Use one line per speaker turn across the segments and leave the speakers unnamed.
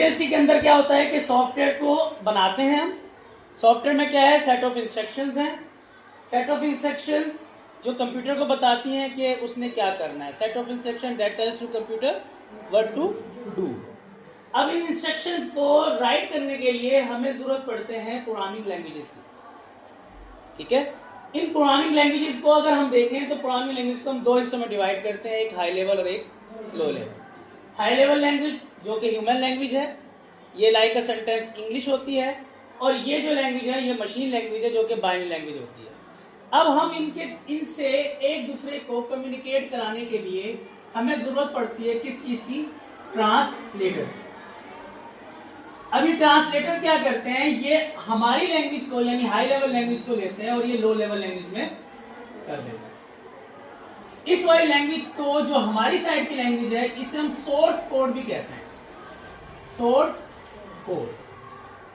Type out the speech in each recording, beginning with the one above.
PLC के अंदर क्या होता है कि सॉफ्टवेयर को बनाते हैं हम। सॉफ्टवेयर में क्या है, सेट ऑफ इंस्ट्रक्शंस हैं। सेट ऑफ इंस्ट्रक्शंस जो कंप्यूटर को बताती हैं कि उसने क्या करना है। Set of instruction that tells to computer what to do. अब इन इंस्ट्रक्शंस को राइट करने के लिए हमें जरूरत पड़ते हैं प्रोग्रामिंग लैंग्वेजेस की। ठीक है, इन प्रोग्रामिंग लैंग्वेजेस को अगर हम देखें तो प्रोग्रामिंग लैंग्वेज को हम दो हिस्सों में डिवाइड करते हैं, एक हाई लेवल और एक low level. High level language जो कि ह्यूमन लैंग्वेज है, ये लाइक अ सेंटेंस इंग्लिश होती है, और ये जो लैंग्वेज है ये मशीन लैंग्वेज है जो कि बाइनरी लैंग्वेज होती है। अब हम इनसे एक दूसरे को कम्युनिकेट कराने के लिए हमें जरूरत पड़ती है किस चीज की, ट्रांसलेटर। अभी ट्रांसलेटर क्या करते हैं, ये हमारी लैंग्वेज को यानी हाई लेवल लैंग्वेज को लेते हैं और ये लो लेवल लैंग्वेज में कर देते हैं। इस वाली लैंग्वेज को जो हमारी साइड की लैंग्वेज है इसे हम सोर्स कोड भी कहते हैं, सोर्स कोड।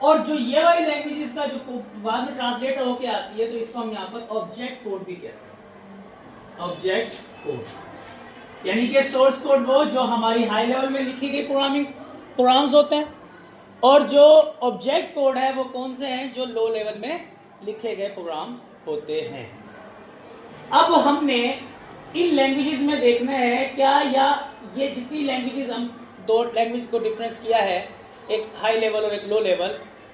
और जो ये वाली लैंग्वेज इसका जो बाद में ट्रांसलेट होके आती है तो इसको हम यहाँ पर ऑब्जेक्ट कोड भी कहते हैं, ऑब्जेक्ट कोड। यानी कि सोर्स कोड वो जो हमारी हाई लेवल में लिखी गई प्रोग्राम्स होते हैं, और जो ऑब्जेक्ट कोड है वो कौन से हैं, जो लो लेवल में लिखे गए प्रोग्राम होते हैं। अब हमने इन लैंग्वेजेस में देखना है क्या, या ये जितनी लैंग्वेजेस हम दो लैंग्वेज को डिफरेंस किया है, एक हाई लेवल और एक लो लेवल,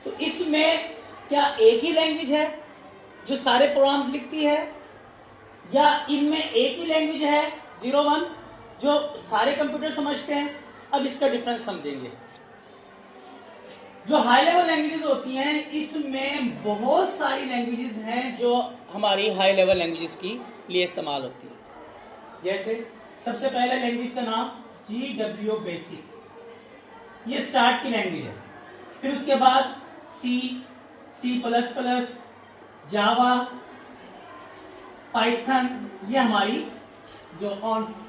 तो इसमें क्या एक ही लैंग्वेज है जो सारे प्रोग्राम्स लिखती है, या इनमें एक ही लैंग्वेज है 01 जो सारे कंप्यूटर समझते हैं। अब इसका डिफरेंस समझेंगे। जो हाई लेवल लैंग्वेजेस होती हैं इसमें बहुत सारी लैंग्वेजेस हैं जो हमारी हाई लेवल लैंग्वेजेस की लिए इस्तेमाल होती है। जैसे सबसे पहले लैंग्वेज का नाम GW बेसिक, ये स्टार्ट की लैंग्वेज है। फिर उसके बाद C++, जावा, पाइथन, ये हमारी ये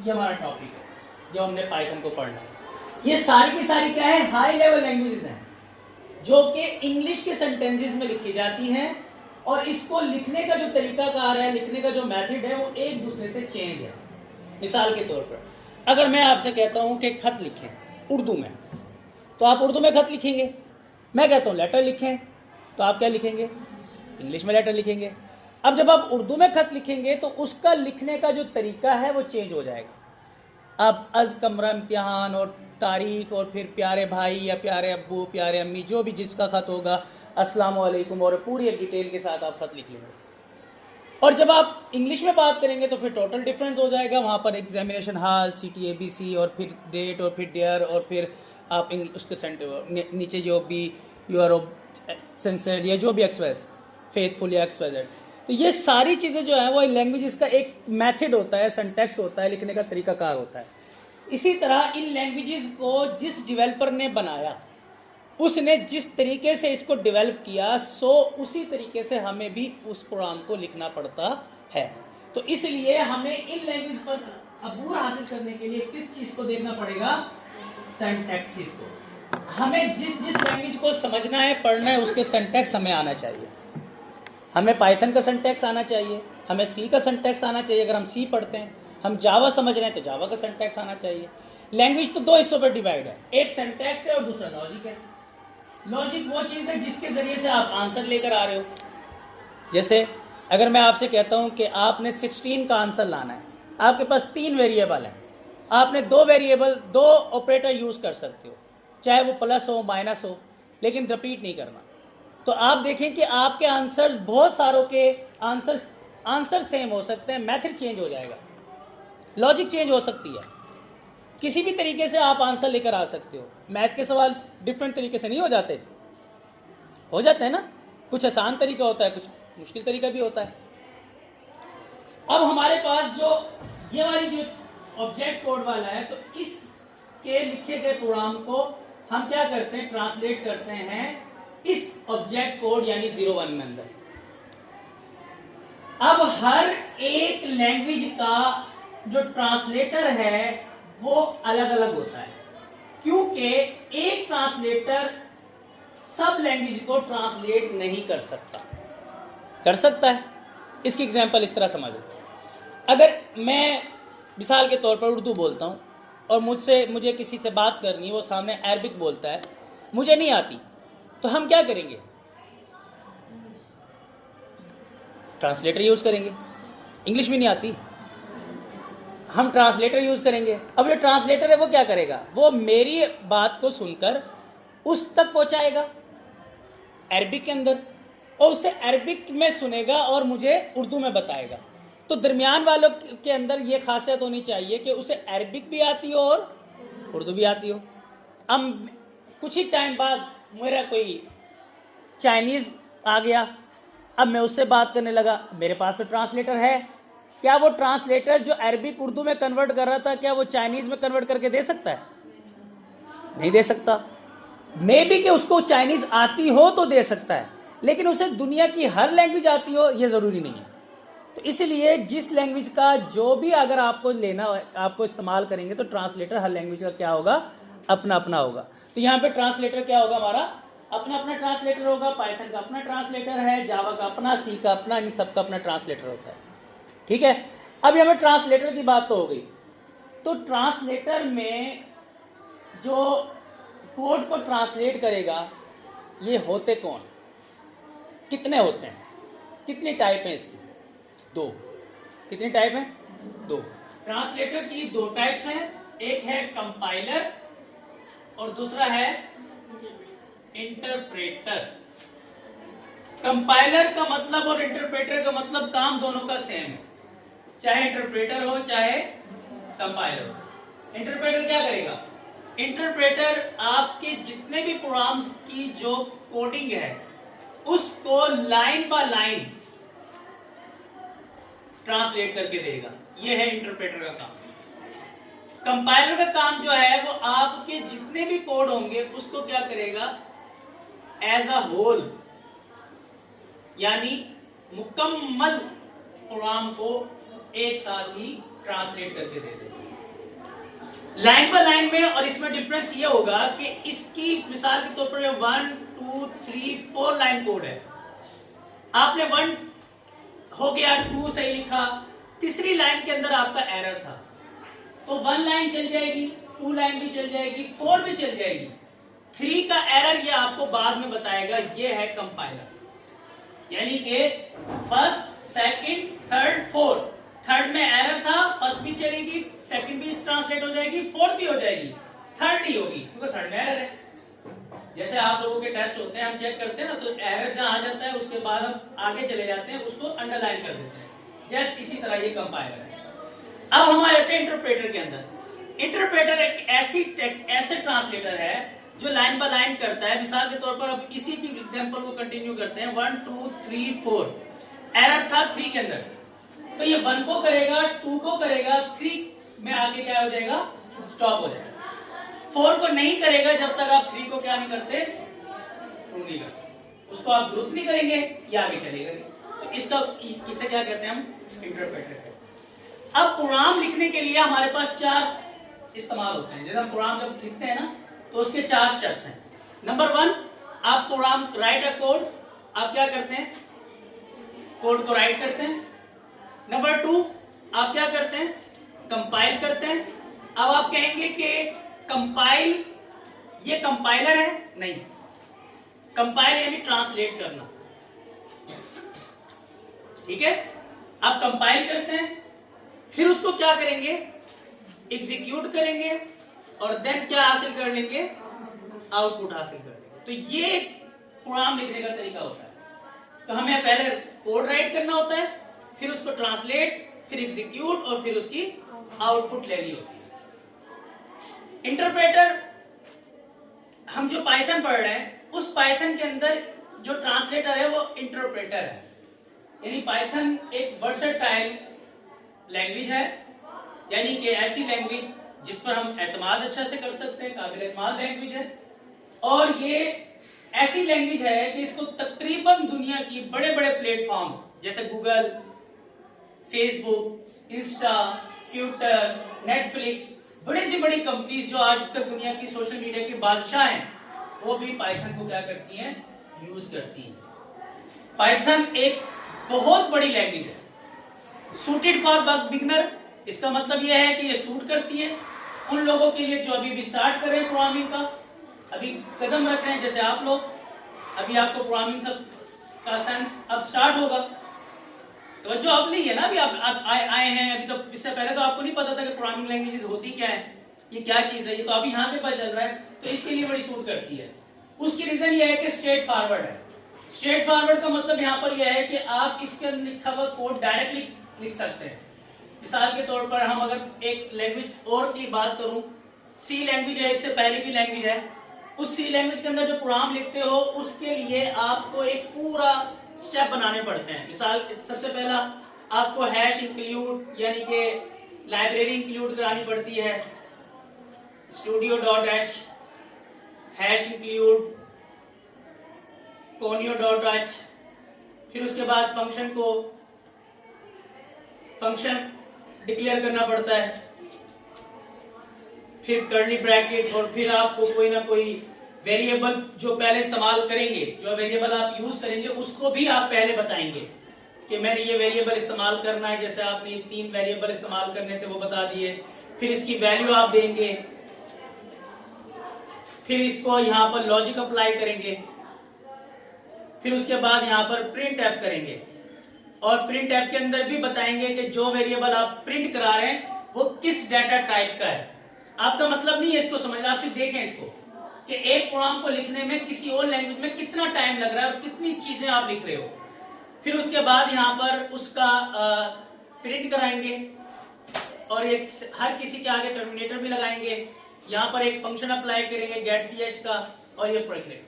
हमारा टॉपिक है जो हमने पाइथन को पढ़ना है। ये सारी की सारी क्या है, हाई लेवल लैंग्वेजेस हैं जो कि इंग्लिश के सेंटेंसेस में लिखी जाती हैं, और इसको लिखने का जो तरीकाकार है, लिखने का जो मेथड है वो एक दूसरे से चेंज है। मिसाल के तौर पर अगर मैं आपसे कहता हूं कि खत लिखें उर्दू में, तो आप उर्दू में खत लिखेंगे। मैं कहता हूं लेटर लिखें, तो आप क्या लिखेंगे, इंग्लिश में लेटर लिखेंगे। अब जब आप उर्दू में खत लिखेंगे तो उसका लिखने का जो तरीका है वो चेंज हो जाएगा। अब अज कमरा इम्तिहान और तारीख और फिर प्यारे भाई या प्यारे अब्बू प्यारे अम्मी जो भी जिसका खत होगा, अस्सलाम वालेकुम, और पूरी एक डिटेल के साथ आप खत लिख लेंगे। और जब आप इंग्लिश में बात करेंगे तो फिर टोटल डिफरेंस हो जाएगा। वहाँ पर एग्जामिनेशन हाल, CTABC, और फिर डेट, और फिर डेयर, और फिर आप उसके नीचे जो भी यू आर सिंसियर या जो भी एक्सप्रेस फेथफुल या एक्सप्रेस, तो ये सारी चीज़ें जो है वो लैंग्वेज का एक मेथड होता है, सिंटैक्स होता है, लिखने का तरीकाकार होता है। इसी तरह इन लैंग्वेजेस को जिस डेवलपर ने बनाया उसने जिस तरीके से इसको डेवलप किया, सो उसी तरीके से हमें भी उस प्रोग्राम को लिखना पड़ता है। तो इसलिए हमें इन लैंग्वेज पर अबूर हासिल करने के लिए किस चीज़ को देखना पड़ेगा, सिंटैक्सिस को। हमें जिस लैंग्वेज को समझना है, पढ़ना है, उसके सिंटैक्स हमें आना चाहिए। हमें पाइथन का सिंटैक्स आना चाहिए, हमें सी का सिंटैक्स आना चाहिए अगर हम सी पढ़ते हैं, हम जावा समझ रहे हैं तो जावा का सिंटैक्स आना चाहिए। लैंग्वेज तो दो हिस्सों पर डिवाइड है, एक सिंटैक्स है और दूसरा लॉजिक है। लॉजिक वो चीज़ है जिसके ज़रिए से आप आंसर लेकर आ रहे हो। जैसे अगर मैं आपसे कहता हूँ कि आपने 16 का आंसर लाना है, आपके पास 3 वेरिएबल है, आपने 2 ऑपरेटर यूज़ कर सकते हो, चाहे वो प्लस हो माइनस हो, लेकिन रिपीट नहीं करना। तो आप देखें कि आपके आंसर, बहुत सारों के आंसर सेम हो सकते हैं, मेथड चेंज हो जाएगा, लॉजिक चेंज हो सकती है, किसी भी तरीके से आप आंसर लेकर आ सकते हो। मैथ के सवाल डिफरेंट तरीके से नहीं हो जाते हैं ना, कुछ आसान तरीका होता है, कुछ मुश्किल तरीका भी होता है। अब हमारे पास जो ये वाली जो ऑब्जेक्ट कोड वाला है, तो इसके लिखे गए प्रोग्राम को हम क्या करते हैं, ट्रांसलेट करते हैं इस ऑब्जेक्ट कोड यानी 01 में अंदर। अब हर एक लैंग्वेज का जो ट्रांसलेटर है वो अलग अलग होता है, क्योंकि एक ट्रांसलेटर सब लैंग्वेज को ट्रांसलेट नहीं कर सकता है। इसकी एग्जांपल इस तरह समझ लो, अगर मैं मिसाल के तौर पर उर्दू बोलता हूँ और मुझे किसी से बात करनी है, वो सामने अरबिक बोलता है, मुझे नहीं आती, तो हम क्या करेंगे? ट्रांसलेटर यूज करेंगे। इंग्लिश भी नहीं आती, हम ट्रांसलेटर यूज करेंगे। अब जो ट्रांसलेटर है वो क्या करेगा? वो मेरी बात को सुनकर उस तक पहुंचाएगा अरबिक के अंदर, और उसे अरबिक में सुनेगा और मुझे उर्दू में बताएगा। तो दरमियान वालों के अंदर ये खासियत होनी चाहिए कि उसे अरबिक भी आती हो और उर्दू भी आती हो। अब कुछ ही टाइम बाद मेरा कोई चाइनीज आ गया, अब मैं उससे बात करने लगा, मेरे पास तो ट्रांसलेटर है। क्या वो ट्रांसलेटर जो अरबिक उर्दू में कन्वर्ट कर रहा था, क्या वो चाइनीज में कन्वर्ट करके दे सकता है? नहीं दे सकता। मे बी कि उसको चाइनीज आती हो तो दे सकता है, लेकिन उसे दुनिया की हर लैंग्वेज आती हो ये जरूरी नहीं है। तो इसलिए जिस लैंग्वेज का जो भी अगर आपको लेना, आपको इस्तेमाल करेंगे, तो ट्रांसलेटर हर लैंग्वेज का क्या होगा? अपना अपना होगा। तो यहाँ पे ट्रांसलेटर क्या होगा? हमारा अपना अपना ट्रांसलेटर होगा। पाइथन का अपना ट्रांसलेटर है, जावा का अपना, सी का अपना, इन सब का अपना ट्रांसलेटर होता है। ठीक है, अब यहाँ पे ट्रांसलेटर की बात तो हो गई। तो ट्रांसलेटर में जो कोड को ट्रांसलेट करेगा, ये होते कौन, कितने होते हैं, कितनी टाइप है इसकी? दो। कितनी टाइप है? दो। ट्रांसलेटर की दो टाइप्स हैं, एक है कंपाइलर और दूसरा है इंटरप्रेटर। कंपाइलर का मतलब और इंटरप्रेटर का मतलब काम दोनों का सेम है, चाहे इंटरप्रेटर हो चाहे कंपाइलर हो। इंटरप्रेटर क्या करेगा? इंटरप्रेटर आपके जितने भी प्रोग्राम्स की जो कोडिंग है उसको लाइन बाय लाइन ट्रांसलेट करके देगा। यह है इंटरप्रेटर का काम। कंपाइलर का काम जो है वो आपके जितने भी कोड होंगे उसको क्या करेगा? एज अ होल, यानी मुकम्मल प्रोग्राम को एक साथ ही ट्रांसलेट करके दे देगा लाइन बाय लाइन में। और इसमें डिफरेंस ये होगा कि इसकी मिसाल के तौर पर 1 2 3 4 लाइन कोड है, आपने 1 हो गया, 2 सही लिखा, तीसरी लाइन के अंदर आपका एरर था, तो 1 लाइन चल जाएगी, 2 लाइन भी चल जाएगी, 4 भी चल जाएगी, 3 का एरर ये आपको बाद में बताएगा। ये है कंपाइलर, यानी कि first, second, third, fourth. Third में एरर था, फर्स्ट भी चलेगी, सेकंड भी ट्रांसलेट हो जाएगी, फोर्थ भी हो जाएगी, थर्ड नहीं होगी क्योंकि थर्ड में एरर है। जैसे आप लोगों के टेस्ट होते हैं, हम चेक करते हैं ना, तो एरर जहां आ जाता है उसके बाद हम आगे चले जाते हैं, उसको अंडरलाइन कर देते हैं। जस्ट इसी तरह ये कंपाइलर है। अब हम आते हैं इंटरप्रेटर के अंदर। इंटरप्रेटर एक ऐसे ट्रांसलेटर है जो लाइन बाय लाइन करता है। मिसाल के तौर पर अब इसी की एग्जांपल को कंटिन्यू करते हैं। 1 2 3 4 एरर था 3 के अंदर, तो ये 1 को करेगा, 2 को करेगा, 3 में आगे क्या हो जाएगा? स्टॉप हो जाएगा। 4 को नहीं करेगा जब तक आप 3 को क्या नहीं करते? प्रूव नहीं करते, उसको आप दुरुस्त नहीं करेंगे, ये आगे चलेगा नहीं। तो इसे क्या कहते हैं? हम इंटरप्रेटर कहते हैं। अब प्रोग्राम लिखने के लिए हमारे पास 4 इस्तेमाल होते हैं। जैसे हम प्रोग्राम जब लिखते हैं ना, तो उसके 4 स्टेप्स हैं। नंबर 1, आप प्रोग्राम राइट अ कोड, आप क्या करते हैं? कोड को राइट करते हैं। नंबर 2, आप क्या करते हैं? कंपाइल करते हैं। अब आप कहेंगे कि कंपाइल ये कंपाइलर है? नहीं, कंपाइल यानी ट्रांसलेट करना। ठीक है, आप कंपाइल करते हैं, फिर उसको क्या करेंगे? एग्जीक्यूट करेंगे, और देन क्या हासिल कर लेंगे? आउटपुट हासिल कर लेंगे। तो ये प्रोग्राम लिखने का तरीका होता है। तो हमें पहले कोड राइट करना होता है, फिर उसको ट्रांसलेट, फिर एग्जीक्यूट, और फिर उसकी आउटपुट लेनी होती है। इंटरप्रेटर, हम जो पाइथन पढ़ रहे हैं उस पाइथन के अंदर जो ट्रांसलेटर है वो इंटरप्रेटर है। यानी पाइथन एक वर्सेटाइल लैंग्वेज है, यानी कि ऐसी लैंग्वेज जिस पर हम एतमाद अच्छा से कर सकते हैं, काबिल एतमाद लैंग्वेज है। और ये ऐसी लैंग्वेज है कि इसको तकरीबन दुनिया की बड़े बड़े प्लेटफॉर्म जैसे Google, Facebook, Insta, Twitter, Netflix, बड़ी सी बड़ी कंपनीज जो आज तक दुनिया की सोशल मीडिया की बादशाह हैं, वो भी पाइथन को क्या करती हैं? यूज करती हैं। पाइथन एक बहुत बड़ी लैंग्वेज है, सूटेड फॉर बिगिनर। इसका मतलब यह है कि ये सूट करती है उन लोगों के लिए जो अभी भी स्टार्ट कर रहे हैं प्रोग्रामिंग का। अभी कदम रख रहे हैं जैसे आप लोग, अभी आपको प्रोग्रामिंग सब का सेंस अब स्टार्ट होगा। तो जो अब नहीं है ना, अभी आप आए हैं, अभी तो इससे पहले तो आपको नहीं पता था कि प्रोग्रामिंग लैंग्वेजेस होती क्या है, ये क्या चीज है, ये तो अभी यहाँ से पता चल रहा है, तो इसके लिए बड़ी सूट करती है। उसकी रीजन ये है कि स्ट्रेट फॉरवर्ड है। स्ट्रेट फॉरवर्ड का मतलब यहाँ पर यह है कि आप इसके अंदर लिखा हुआ कोड डायरेक्टली लिख सकते हैं। मिसाल के तौर पर हम अगर एक लैंग्वेज और की बात करूं, सी लैंग्वेज है, इससे पहले की लैंग्वेज है, उस सी लैंग्वेज के अंदर जो प्रोग्राम लिखते हो उसके लिए आपको एक पूरा स्टेप बनाने पड़ते हैं। मिसाल सबसे पहला आपको हैश इंक्लूड यानी कि लाइब्रेरी इंक्लूड करानी पड़ती है, studio.h हैश इंक्लूड conio.h, फिर उसके बाद फंक्शन डिक्लेयर करना पड़ता है, फिर कर्ली ब्रैकेट, और फिर आपको कोई ना कोई वेरिएबल जो पहले इस्तेमाल करेंगे, जो वेरिएबल आप यूज करेंगे उसको भी आप पहले बताएंगे कि मैंने ये वेरिएबल इस्तेमाल करना है। जैसे आपने 3 वेरिएबल इस्तेमाल करने थे वो बता दिए, फिर इसकी वैल्यू आप देंगे, फिर इसको यहाँ पर लॉजिक अप्लाई करेंगे, फिर उसके बाद यहाँ पर प्रिंट एफ करेंगे, और प्रिंट एफ के अंदर भी बताएंगे कि जो वेरिएबल आप प्रिंट करा रहे हैं वो किस डाटा टाइप का है। आपका मतलब नहीं है इसको समझना, आप सिर्फ देखें इसको कि एक प्रोग्राम को लिखने में किसी और लैंग्वेज में कितना टाइम लग रहा है और कितनी चीजें आप लिख रहे हो। फिर उसके बाद यहाँ पर उसका प्रिंट कराएंगे, और एक हर किसी के आगे टर्मिनेटर भी लगाएंगे, यहाँ पर एक फंक्शन अप्लाई करेंगे गेट ch का, और ये प्रिंट।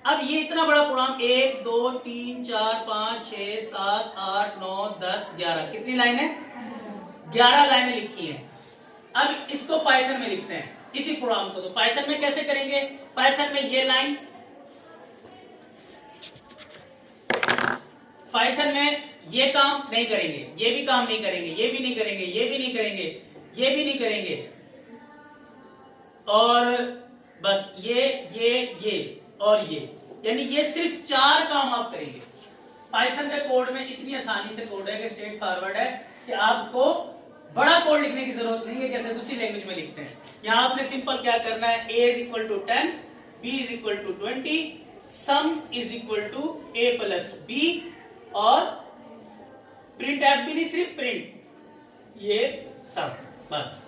अब ये इतना बड़ा प्रोग्राम 1 2 3 4 5 6 7 8 9 10 11 कितनी लाइन है? 11 लाइनें लिखी हैं। अब इसको पाइथन में लिखते हैं इसी प्रोग्राम को। तो पाइथन में कैसे करेंगे? पाइथन में ये लाइन, पाइथन में ये काम नहीं करेंगे, ये भी काम नहीं करेंगे, ये भी नहीं करेंगे, ये भी नहीं करेंगे, ये भी नहीं करेंगे, और बस ये और ये, यानी ये सिर्फ 4 काम आप करेंगे। पाइथन के कोड में इतनी आसानी से कोड है कि स्ट्रेट फॉरवर्ड है कि आपको बड़ा कोड लिखने की जरूरत नहीं है जैसे दूसरी लैंग्वेज में लिखते हैं। यहां आपने सिंपल क्या करना है, a is equal to 10, b is equal to 20, sum is equal to a plus b, और प्रिंट एफ भी नहीं, सिर्फ प्रिंट ये सम, बस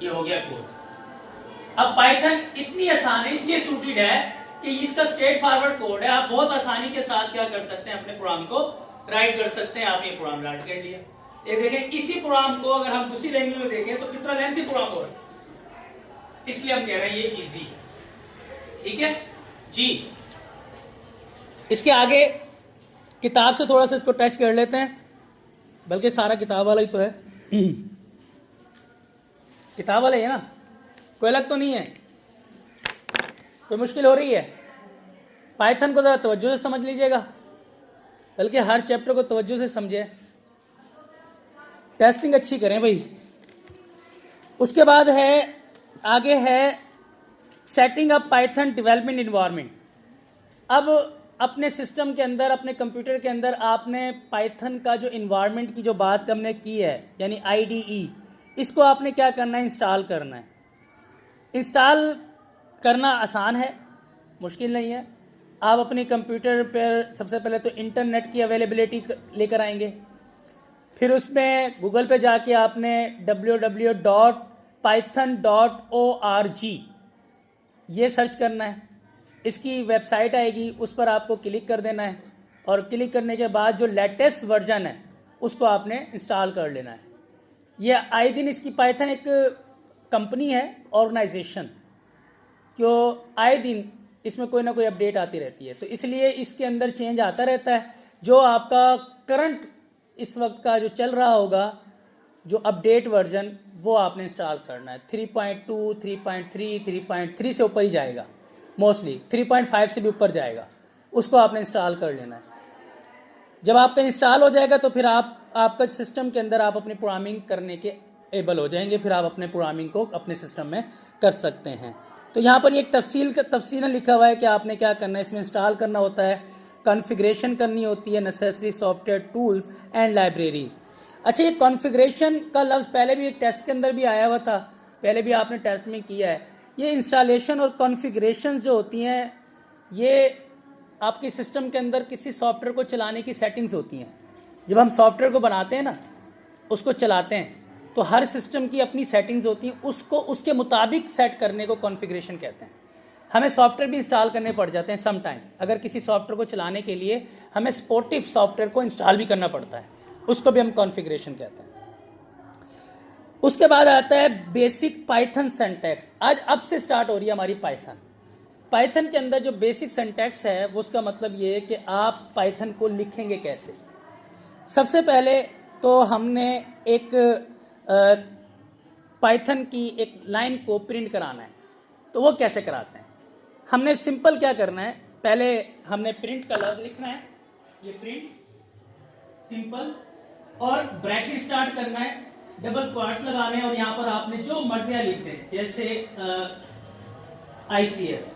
ये हो गया कोड। अब पाइथन इतनी आसान है, इसलिए सूटेड है कि इसका स्ट्रेट फॉरवर्ड कोड है। आप बहुत आसानी के साथ क्या कर सकते हैं, अपने प्रोग्राम को राइट कर सकते हैं। आपने प्रोग्राम राइट कर लिया। ये देखें, इसी प्रोग्राम को अगर हम दूसरी लैंग्वेज में देखें तो कितना लेंथी प्रोग्राम हो रहा है, इसलिए हम कह रहे हैं ये इजी। ठीक है जी। इसके आगे किताब से थोड़ा सा इसको टच कर लेते हैं, बल्कि सारा किताब वाला ही तो है। किताब वाला ही है ना, कोई अलग तो नहीं है, कोई मुश्किल हो रही है? पाइथन को जरा तवज्जो से समझ लीजिएगा, बल्कि हर चैप्टर को तवज्जो से समझे, टेस्टिंग अच्छी करें भाई। उसके बाद है, आगे है setting up Python development environment. अब अपने सिस्टम के अंदर, अपने कंप्यूटर के अंदर आपने पाइथन का जो इन्वायरमेंट की जो बात हमने की है, यानी IDE, इसको आपने क्या करना है, इंस्टॉल करना है। इंस्टॉल करना आसान है, मुश्किल नहीं है। आप अपने कंप्यूटर पर सबसे पहले तो इंटरनेट की अवेलेबिलिटी लेकर आएंगे, फिर उसमें गूगल पे जाके आपने www.python.org ये सर्च करना है। इसकी वेबसाइट आएगी, उस पर आपको क्लिक कर देना है, और क्लिक करने के बाद जो लेटेस्ट वर्जन है उसको आपने इंस्टॉल कर लेना है। ये आए दिन इसकी पाइथन एक कंपनी है, ऑर्गेनाइजेशन, जो आए दिन इसमें कोई ना कोई अपडेट आती रहती है, तो इसलिए इसके अंदर चेंज आता रहता है। जो आपका करंट इस वक्त का जो चल रहा होगा, जो अपडेट वर्जन, वो आपने इंस्टॉल करना है। 3.2, 3.3, 3.3 से ऊपर ही जाएगा, मोस्टली 3.5 से भी ऊपर जाएगा, उसको आपने इंस्टॉल कर लेना है। जब आपका इंस्टॉल हो जाएगा तो फिर आपका सिस्टम के अंदर आप अपनी प्रोग्रामिंग करने के एबल हो जाएंगे, फिर आप अपने प्रोग्रामिंग को अपने सिस्टम में कर सकते हैं। तो यहाँ पर एक तफसील लिखा हुआ है कि आपने क्या करना है। इसमें इंस्टॉल करना होता है, कॉन्फ़िगरेशन करनी होती है, necessary software tools and libraries. अच्छा, ये कॉन्फ़िगरेशन का लफ्ज़ पहले भी एक टेस्ट के अंदर भी आया हुआ था, पहले भी आपने टेस्ट में किया है। ये इंस्टॉलेशन और कॉन्फ़िगरेशन जो होती हैं ये आपके सिस्टम के अंदर किसी सॉफ्टवेयर को चलाने की सेटिंग्स होती हैं। जब हम सॉफ्टवेयर को बनाते हैं ना, उसको चलाते हैं, तो हर सिस्टम की अपनी सेटिंग्स होती हैं, उसको उसके मुताबिक सेट करने को कॉन्फ़िगरेशन कहते हैं। हमें सॉफ्टवेयर भी इंस्टॉल करने पड़ जाते हैं सम टाइम। अगर किसी सॉफ्टवेयर को चलाने के लिए हमें स्पोर्टिव सॉफ्टवेयर को इंस्टॉल भी करना पड़ता है, उसको भी हम कॉन्फ़िगरेशन कहते हैं। उसके बाद आता है बेसिक पाइथन सिंटैक्स। आज अब से स्टार्ट हो रही है हमारी पाइथन के अंदर जो बेसिक सिंटैक्स है वो उसका मतलब ये है कि आप पाइथन को लिखेंगे कैसे। सबसे पहले तो हमने एक पाइथन की एक लाइन को प्रिंट कराना है, तो वो कैसे कराते हैं। हमने सिंपल क्या करना है, पहले हमने प्रिंट का लफ्ज लिखना है, ये प्रिंट सिंपल, और ब्रैकेट स्टार्ट करना है, डबल क्वाट्स लगाने हैं, और यहां पर आपने जो मर्जियां लिखते हैं, जैसे ICS।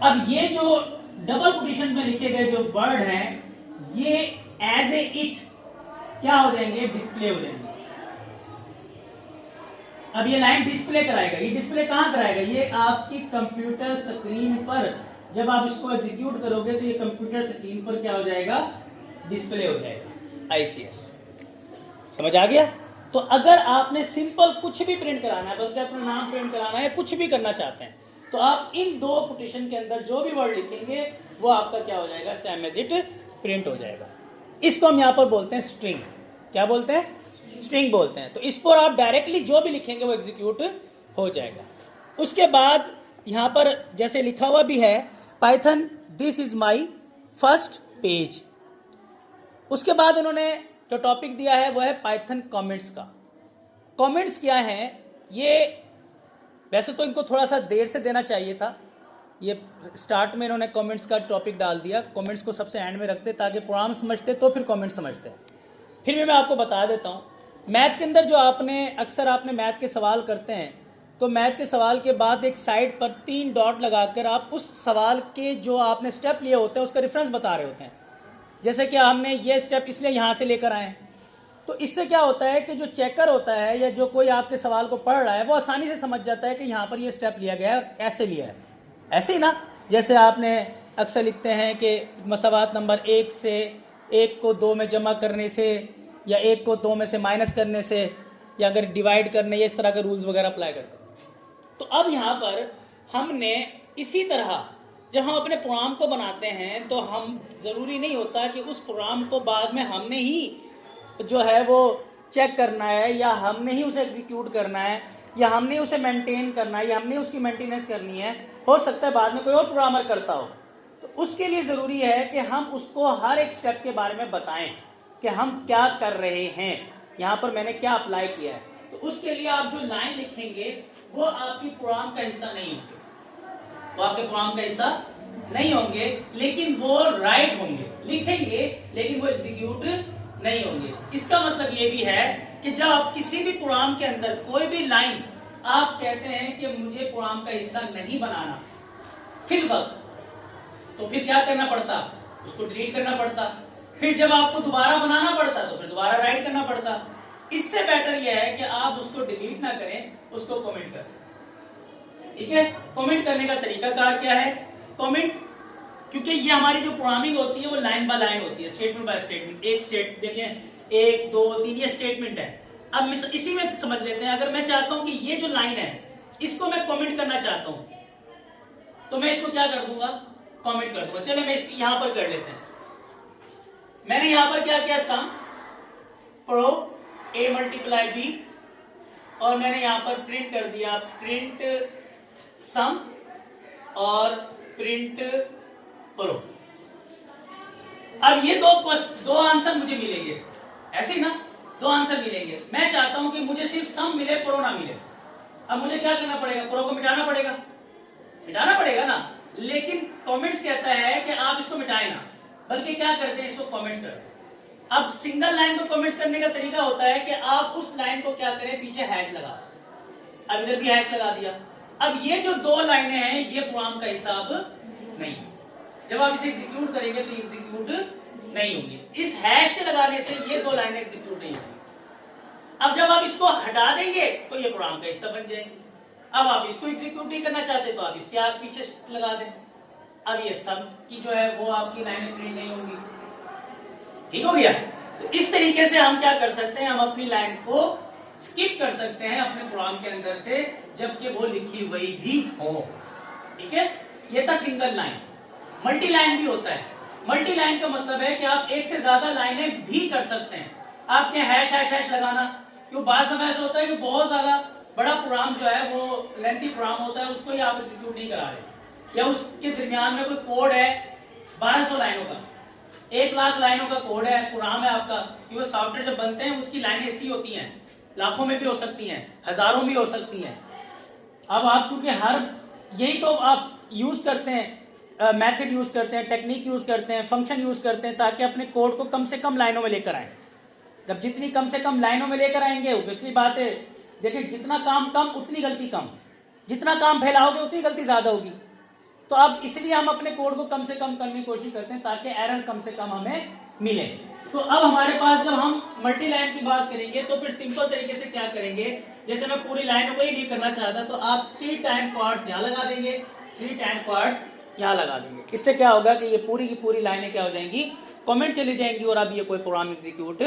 अब ये जो डबल कोटेशन में लिखे गए जो वर्ड हैं, ये एज ए इट क्या हो जाएंगे, डिस्प्ले हो जाएंगे। अब ये लाइन डिस्प्ले कराएगा। ये डिस्प्ले कहां कराएगा, ये आपकी कंप्यूटर स्क्रीन पर जब आप इसको एग्जीक्यूट करोगे तो ये कंप्यूटर स्क्रीन पर क्या हो जाएगा, डिस्प्ले हो जाएगा, ICS। समझ आ गया। तो अगर आपने सिंपल कुछ भी प्रिंट कराना है, बल्कि अपना नाम प्रिंट कराना है, कुछ भी करना चाहते हैं, तो आप इन दो कोटेशन के अंदर जो भी वर्ड लिखेंगे वो आपका क्या हो जाएगा, सेम एज इट प्रिंट हो जाएगा। इसको हम यहां पर बोलते हैं स्ट्रिंग। क्या बोलते हैं, स्ट्रिंग बोलते हैं। तो इस पर आप डायरेक्टली जो भी लिखेंगे वो एग्जीक्यूट हो जाएगा। उसके बाद यहां पर जैसे लिखा हुआ भी है, Python this is my first page. उसके बाद उन्होंने जो टॉपिक दिया है वो है पाइथन कमेंट्स का। कमेंट्स क्या है, ये वैसे तो इनको थोड़ा सा देर से देना चाहिए था, ये स्टार्ट में इन्होंने कमेंट्स का टॉपिक डाल दिया। कमेंट्स को सबसे एंड में रखते ताकि प्रोग्राम समझते तो फिर कमेंट्स समझते। फिर भी मैं आपको बता देता हूँ, मैथ के अंदर जो अक्सर आपने मैथ के सवाल करते हैं, तो मैथ के सवाल के बाद एक साइड पर 3 डॉट लगाकर आप उस सवाल के जो आपने स्टेप लिए होते हैं उसका रेफरेंस बता रहे होते हैं। जैसे कि हमने ये स्टेप इसलिए यहाँ से लेकर आए, तो इससे क्या होता है कि जो चेकर होता है या जो कोई आपके सवाल को पढ़ रहा है वो आसानी से समझ जाता है कि यहाँ पर ये स्टेप लिया गया है और ऐसे लिया है। ऐसे ही ना, जैसे आपने अक्सर लिखते हैं कि मसावात नंबर 1 से 1 को 2 में जमा करने से, या 1 को 2 में से माइनस करने से, या अगर डिवाइड करने, ये इस तरह के रूल्स वगैरह अप्लाई करते हैं। तो अब यहाँ पर हमने इसी तरह जब हम अपने प्रोग्राम को बनाते हैं तो हम ज़रूरी नहीं होता कि उस प्रोग्राम को बाद में हमने ही जो है वो चेक करना है, या हमने ही उसे एग्जीक्यूट करना है, या हमने उसे मेंटेन करना है, या हमने उसकी मेंटेनेंस करनी है। हो सकता है बाद में कोई और प्रोग्रामर करता हो, तो उसके लिए ज़रूरी है कि हम उसको हर एक स्टेप के बारे में बताएं कि हम क्या कर रहे हैं, यहाँ पर मैंने क्या अप्लाई किया है। तो उसके लिए आप जो लाइन लिखेंगे वो आपकी प्रोग्राम का हिस्सा नहीं होंगे, वो आपके प्रोग्राम का हिस्सा नहीं होंगे, लेकिन वो राइट होंगे, लिखेंगे लेकिन वो एग्जीक्यूट नहीं होंगे। इसका मतलब ये भी है कि जब आप किसी भी प्रोग्राम के अंदर कोई भी लाइन आप कहते हैं कि मुझे प्रोग्राम का हिस्सा नहीं बनाना, फिर वक्त तो फिर क्या करना पड़ता, उसको डिलीट करना पड़ता। फिर जब आपको दोबारा बनाना पड़ता तो फिर दोबारा राइट करना पड़ता। इससे बेटर यह है कि आप उसको डिलीट ना करें, उसको कमेंट करें। ठीक है, कमेंट करने का तरीकाकार क्या है, कमेंट, क्योंकि ये हमारी जो प्रोग्रामिंग होती है वो लाइन बाय लाइन होती है, स्टेटमेंट बाय स्टेटमेंट। एक स्टेट देखें 1 2 3 ये स्टेटमेंट है। अब इसी में समझ लेते हैं, अगर मैं चाहता हूं कि ये जो लाइन है इसको मैं कमेंट करना चाहता हूं तो मैं इसको क्या कर दूंगा, कमेंट कर दूंगा। चले मैं इसको यहां पर कर लेते हैं। मैंने यहां पर क्या किया, सम प्रो a मल्टीप्लाई b, और मैंने यहां पर प्रिंट कर दिया प्रिंट सम और प्रिंट प्रो। अब ये दो आंसर मुझे मिलेंगे, ऐसे ही ना, 2 आंसर मिलेंगे। मैं चाहता हूं कि मुझे सिर्फ सम मिले, प्रो ना मिले। अब मुझे क्या करना पड़ेगा, प्रो को मिटाना पड़ेगा ना। लेकिन कमेंट्स कहता है कि आप इसको मिटाएं ना, बल्कि क्या करते हैं, इसको कमेंट्स करते हैं। अब सिंगल लाइन को कमेंट्स करने का तरीका होता है कि आप उस लाइन को क्या करें, पीछे हैश लगा। अब इधर भी हैश लगा दिया। अब ये जो 2 लाइनें हैं ये प्रोग्राम का हिसाब नहीं, जब आप इसे एग्जीक्यूट करेंगे तो एग्जीक्यूट नहीं होंगी। इस हैश के लगाने से ये 2 लाइनें एग्जीक्यूट नहीं होंगी। अब जब आप इसको हटा देंगे तो ये प्रोग्राम का हिस्सा बन जाएंगे। अब आप इसको एग्जीक्यूट नहीं करना चाहते तो आप इसके आगे पीछे लगा दें। अब ये सब की जो है वो आपकी लाइनें प्रिंट नहीं होंगी। ठीक हो गया? तो इस तरीके से हम क्या कर सकते हैं, हम अपनी लाइन को स्किप कर सकते हैं अपने प्रोग्राम के अंदर से, जबकि वो लिखी हुई भी हो। ठीक है? ये था सिंगल लाइन। मल्टी लाइन भी होता है। मल्टी लाइन का मतलब है कि आप एक से ज्यादा लाइनें भी कर सकते हैं। आपके हैश हैश हैश लगाना, क्यों बात दफा ऐसा होता है कि बहुत ज्यादा बड़ा प्रोग्राम जो है वो लेंथी प्रोग्राम होता है, उसको ही आप एग्जीक्यूट नहीं करा रहे, या उसके दरमियान में कोई कोड है 1200 लाइनों का, 1 लाख लाइनों का कोड है, प्रोग्राम है आपका। क्योंकि सॉफ्टवेयर जब बनते हैं उसकी लाइनें ऐसी होती हैं, लाखों में भी हो सकती हैं, हजारों भी हो सकती हैं। अब आप क्योंकि हर यही तो आप यूज करते हैं, मेथड यूज करते हैं, टेक्निक यूज करते हैं, फंक्शन यूज करते हैं, ताकि अपने कोड को कम से कम लाइनों में लेकर आए। जब जितनी कम से कम लाइनों में लेकर आएंगे, ऑब्वियसली बात है, देखिए जितना काम कम उतनी गलती कम, जितना काम फैलाओगे उतनी गलती ज्यादा होगी। तो अब इसलिए हम अपने कोड को कम से कम करने की कोशिश करते हैं ताकि एरर कम से कम हमें मिले। तो अब हमारे पास जब हम मल्टी लाइन की बात करेंगे तो फिर सिंपल तरीके से क्या करेंगे, जैसे मैं पूरी लाइन को ही नहीं करना चाहता तो आप 3 टाइम क्वाड्स यहाँ लगा देंगे, 3 टाइम क्वाड्स यहाँ लगा देंगे। इससे क्या होगा कि ये पूरी की पूरी लाइनें क्या हो जाएंगी, कमेंट चली जाएंगी और अब ये कोई प्रोग्राम एग्जीक्यूट